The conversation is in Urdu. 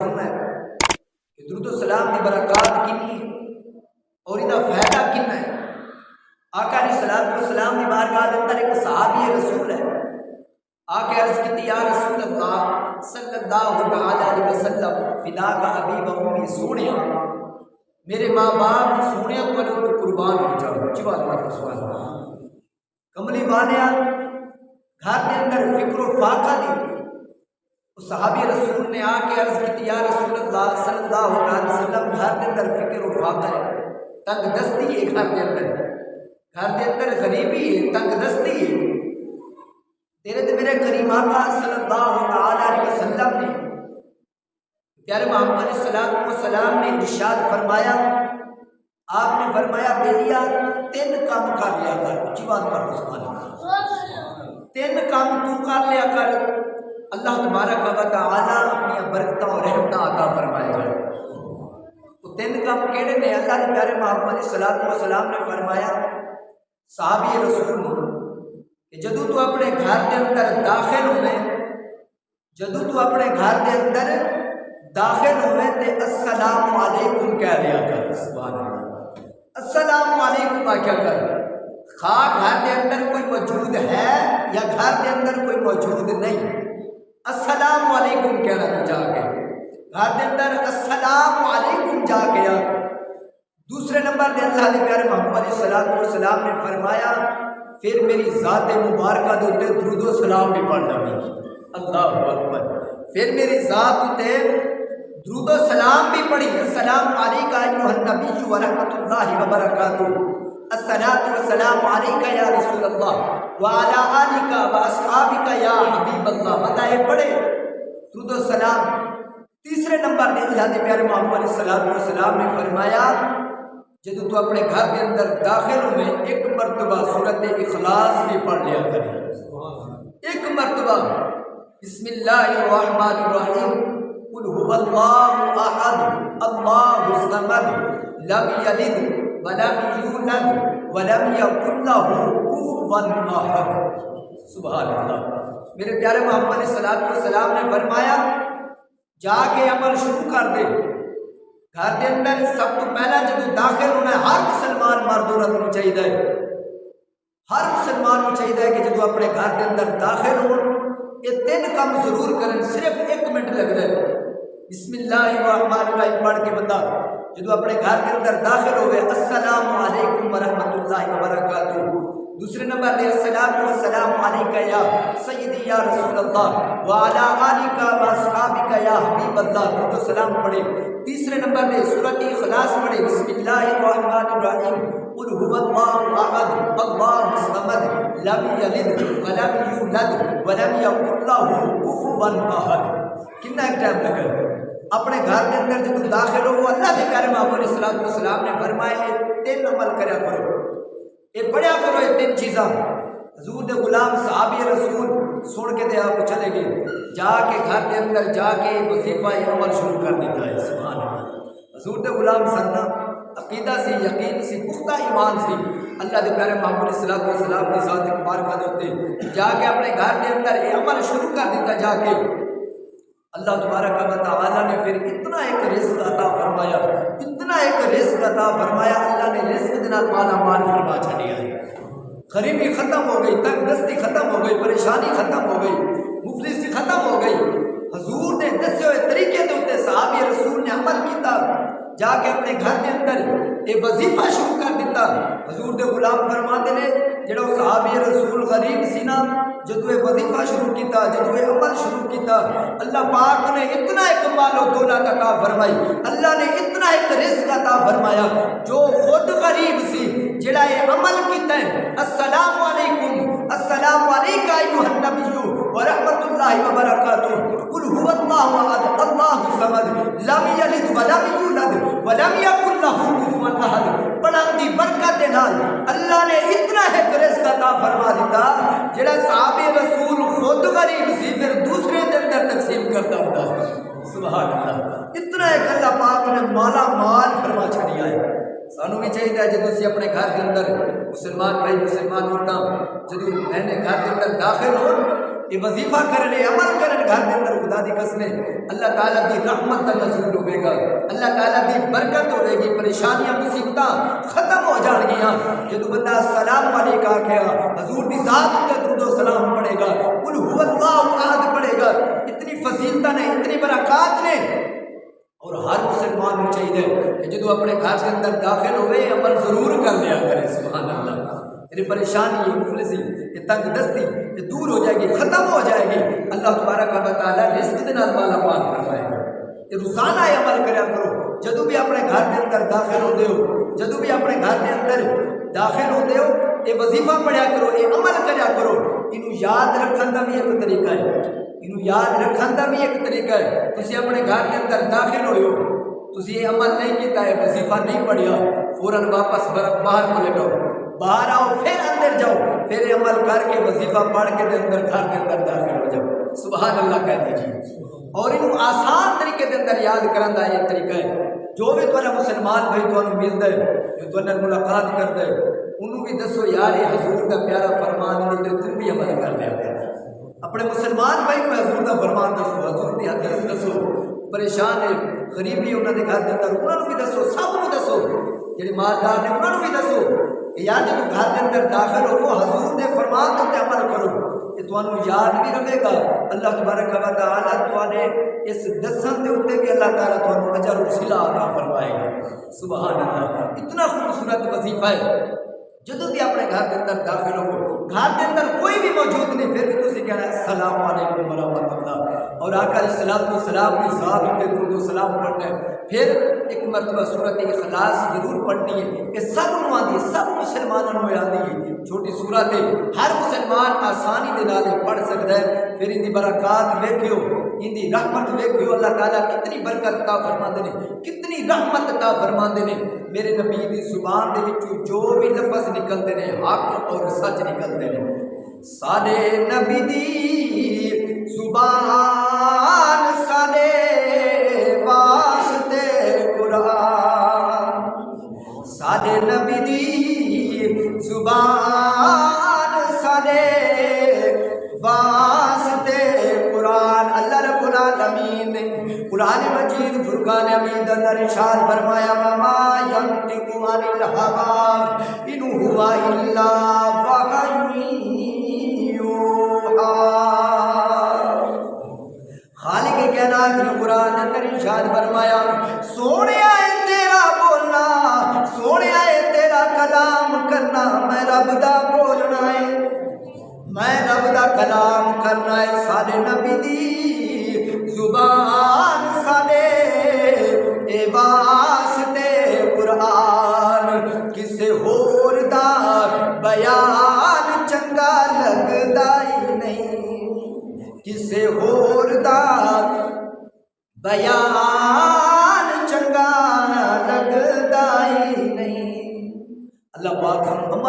ہے کہ درود و سلام کی برکات کنی اور یہ فائدہ کن ہے۔ آقا علیہ الصلوۃ والسلام کی بارگاہ کے اندر ایک صحابی رسول ہے، آقا عرض کی یا رسول اللہ صلی اللہ علیہ وسلم فداک ابی و امی، سونے میرے ماں باپ سونے پر قربان ہو جاؤ۔ جی بات بات سبحان اللہ۔ کملی والیا گھر کے اندر فکر و فاقہ دی، صحابی رسول نے آ کے عرض کی یا رسول اللہ صلی اللہ علیہ وسلم گھر کے اندر فکر و فاقہ ہے، تنگ دستی ہے، گھر کے اندر غریبی ہے، تنگ دستی ہے۔ تیرے تے میرے کریم آقا صلی اللہ علیہ وسلم نے پیارے محمد علیہ الصلوۃ والسلام نے ارشاد فرمایا، آپ نے فرمایا بیلیا تین کام کر لیا کر۔ جی بات کر سبحان اللہ۔ تین کام تو کر لیا کر، اللہ تبارک و تعالی اپنی برکتاں اور رحمتاں عطا فرمائے گا۔ تو تین کام کیڑے نے؟ اللہ کے پیارے محمد علیہ الصلوۃ والسلام نے فرمایا صحابی رسول نے کہ جدو تو اپنے گھر کے اندر داخل ہوئے، جدو تو اپنے گھر کے اندر داخل ہوئے تے السلام علیکم کہہ لیا کر۔ سبحان اللہ، السلام علیکم آکھیا کر۔ خواہ گھر کے اندر کوئی موجود ہے یا گھر کے اندر کوئی موجود نہیں، السلام علیکم کہنا تو جا کے گھر کے اندر السلام علیکم جا کے آ۔ دوسرے نمبر دے اللہ کے پیارے محمد علیہ الصلوۃ والسلام نے فرمایا پھر میری ذات مبارکہ دے اوپر درود و سلام بھی پڑھنا بھی۔ اللہ اکبر۔ پھر میری ذات تے درود و سلام بھی پڑھی، السلام علیکہ ایھا النبی ورحمۃ اللہ وبرکاتہ، الصلاۃ والسلام علیکہ یا رسول اللہ وعلی آلک واصحابک یا حبیب اللہ۔ بتائے پڑھے درود و سلام۔ تیسرے نمبر پہ اللہ کے پیارے محمد علیہ الصلوۃ والسلام نے فرمایا جب تو اپنے گھر کے اندر داخل ہوئے ایک مرتبہ سورۃ اخلاص بھی پڑھ لیا کریں، ایک مرتبہ بسم اللہ الرحمن الرحیم، قل هو اللہ احد اللہ الصمد لم یلد ولم یولد ولم یکن له کفوا احد۔ سبحان اللہ۔ میرے پیارے محمد علیہ الصلوۃ والسلام نے فرمایا جا کے عمل شروع کر دے۔ گھر کے اندر سب تو پہلا جب داخل ہونا ہے ہر مسلمان مرد عورت کو چاہیے، ہر مسلمان کو چاہیے کہ جب اپنے گھر کے اندر داخل ہو یہ تین کام ضرور کریں، صرف 1 منٹ لگ رہا ہے۔ بسم اللہ الرحمن الرحیم پڑھ کے بندہ جب اپنے گھر کے اندر داخل ہوئے السلام علیکم ورحمۃ اللہ وبرکاتہ۔ دوسرے نمبر پہ السلام والسلام علیکہ یا سیدی یا رسول اللہ وعلی آلک واصحابک یا حبیب اللہ، درود و سلام پڑھے۔ تیسرے نمبر پہ سورۃ اخلاص پڑھے، بسم اللہ الرحمن الرحیم، قل هو اللہ احد اللہ الصمد لم یلد ولم یولد ولم یکن له کفوا احد۔ کتنا ایک ٹائم لگا؟ اپنے گھر کے اندر جب داخل ہو اللہ کے پیارے محمد علیہ الصلوۃ والسلام نے فرمایا یہ 3 عمل کریا کرو، یہ پڑھیا کرو، یہ 3 چیزاں۔ حضور دے غلام صحابی رسول سن کے دے آپ چلے گئے، جا کے گھر کے اندر جا کے وظیفہ عمل شروع کر دیتا ہے۔ سبحان اللہ۔ حضور دے غلام سننا عقیدہ سی، یقین سی، پختہ ایمان سی اللہ دے پیارے محمد علیہ الصلوۃ والسلام کی ذات مبارکہ دے اوتے جا کے اپنے گھر کے اندر یہ عمل شروع کر دیتا۔ جا کے اللہ تبارک و تعالیٰ نے پھر اتنا ایک رزق عطا فرمایا، اتنا ایک رزق عطا فرمایا، اللہ نے رزق کے نال مالا مال فرما چھڑیا ہے۔ غریبی ختم ہو گئی، تنگ دستی ختم ہو گئی، پریشانی ختم ہو گئی، مفلسی ختم ہو گئی۔ حضور نے دسے ہوئے طریقے کے اوپر صحابی رسول نے عمل کیتا، جا کے اپنے گھر کے اندر یہ وظیفہ شروع کر دیتا۔ حضور دے غلام فرماتے نے جڑا صحابی رسول غریب سی نا، جدو یہ وظیفہ شروع کیتا، جدو یہ عمل شروع کیتا، اللہ پاک نے اتنا ایک مال و دولت عطا فرمائی، اللہ نے اتنا ایک رزق عطا فرمایا، جو خود غریب سی جڑا یہ عمل کیتا ہے السلام علیکم السلام علیکہ ایھا النبی ورحمۃ اللہ وبرکاتہ، قل هو اللہ احد اللہ الصمد لم یلد ولم یولد ولم یکن له کفوا احد۔ پڑھن دی برکت دے نال اللہ نے اتنا ایک رزق عطا فرما دیتا جڑا صحابی رسول خود غریب سی پھر دوسرے دے اندر تقسیم کرتا ہوتا۔ سبحان اللہ۔ اتنا ایک اللہ پاک نے مالا مال فرما چھڑیا ہے۔ سانوں بھی چاہیے جب اسی اپنے گھر کے اندر مسلمان بھائی مسلمان عورتاں جب میں نے گھر کے اندر داخل ہو یہ وظیفہ کرنے عمل کرنے گھر کے اندر خدا دی قسم اللہ تعالیٰ دی رحمت کا نزول ہوئے گا، اللہ تعالیٰ دی برکت ہوئے گی، پریشانیاں مصیبتاں ختم ہو جان گیا۔ جدو بندہ السلام علیکہ آکھیا حضور دی ذات تے درود و سلام پڑھے گا، قل هو اللہ احد پڑھے گا، اتنی فضیلتاں نے، اتنی برکات نے۔ اور ہر مسلمان کو چاہیے کہ جدو اپنے گھر کے اندر داخل ہوئے عمل ضرور کر لیا کرے۔ سبحان اللہ، میری پریشانی یہ مفلسی یہ تنگ دستی یہ دور ہو جائے گی، ختم ہو جائے گی، اللہ تبارک و تعالیٰ رزق دے نال مالا مال فرمائے گا۔ یہ روزانہ یہ عمل کریا کرو، جدو بھی اپنے گھر کے اندر داخل ہوتے ہو، جدو بھی اپنے گھر کے اندر داخل ہوتے ہو، یہ وظیفہ پڑھیا کرو، یہ عمل کریا کرو۔ انہوں یاد رکھن کا بھی ایک طریقہ ہے، انہوں یاد رکھن کا بھی ایک طریقہ ہے۔ تسی اپنے گھر کے اندر داخل ہوئے ہو، تسی یہ عمل نہیں کیتا ہے، وظیفہ نہیں پڑھیا، فوراً واپس باہر کو لے جاؤ، باہر آؤ، پھر اندر جاؤ، پھر عمل کر کے وظیفہ پڑھ کے اندر گھر کے اندر داخل ہو جاؤ۔ سبحان اللہ کہہ دیجیے۔ اور انہوں آسان طریقے کے اندر یاد کرن دا یہ طریقہ ہے، جو بھی تھوڑا مسلمان بھائی تو ملتا ہے، جو تھوڑا ملاقات کرتا ہے، انہوں بھی دسو یار یہ حضور کا پیارا فرمان ہے، تو تم بھی عمل کر لیا کر۔ اپنے مسلمان بھائی کو حضور کا فرمان دسو، حضور کی حدیث دسو، پریشان ہے غریبی انہوں نے گھر کے اندر انہوں بھی دسو، سب کو دسو، جڑے مالدار نے انہوں بھی دسو یار جب گھر کے اندر داخل ہو حضور کے فرمان تے عمل کرو، یہ تمہیں یاد بھی رہے گا۔ اللہ تبارک و تعالیٰ تمہیں اس دسن کے اتنے بھی اللہ تعالیٰ تمہیں اجر و صلہ عطا فرمائے گا۔ سبحان اللہ، اتنا خوبصورت وظیفہ ہے۔ جدو بھی اپنے گھر کے اندر داخل ہو، گھر کے اندر کوئی بھی موجود نہیں، پھر بھی تسی کہنا ہے السلام علیکم ورحمۃ اللہ، اور آقا علیہ الصلوۃ والسلام کی ذات کے درود و سلام پڑھنا ہے۔ پھر ایک مرتبہ سورۃ اخلاص ضرور پڑھنی ہے، یہ سب نو آندی ہے، سب مسلمانوں کو آندی ہے، چھوٹی سورت ہے، ہر مسلمان آسانی دے نال پڑھ سکتا ہے۔ پھر ان کی برکات ویکھیو، ان کی رحمت ویکھیو، اللہ تعالیٰ کتنی برکت عطا فرماندے نے، کتنی رحمت عطا فرماندے نے۔ میرے نبی دی زبان دے وچوں جو بھی لفظ نکلتے ہیں حق اور سچ نکلتے ہیں۔ ساڈے نبی دی زبان ساڈے واسطے قرآن، ساڈے نبی دی زبان ساڈے واسطے قرآن۔ اللہ رب العالمین نے قرآن مجید فرقان حمید اندر ارشاد فرمایا وما ینطق عن الہوی ان هو الا وحی یوحی۔ خالق کائنات نے قرآن اندر ارشاد فرمایا سونیا ہے تیرا بولنا، سونیا ہے تیرا کلام کرنا، میں رب دا بولنا ہے، میں رب دا کلام کرنا ہے۔ سارے نبی دی زبان سارے اے واسطے قرآن، کسے ہور دا بیان چنگا لگدا ہی نہیں، کسے ہور دا بیان چنگا لگدا ہی نہیں۔ اللہ پاک ہم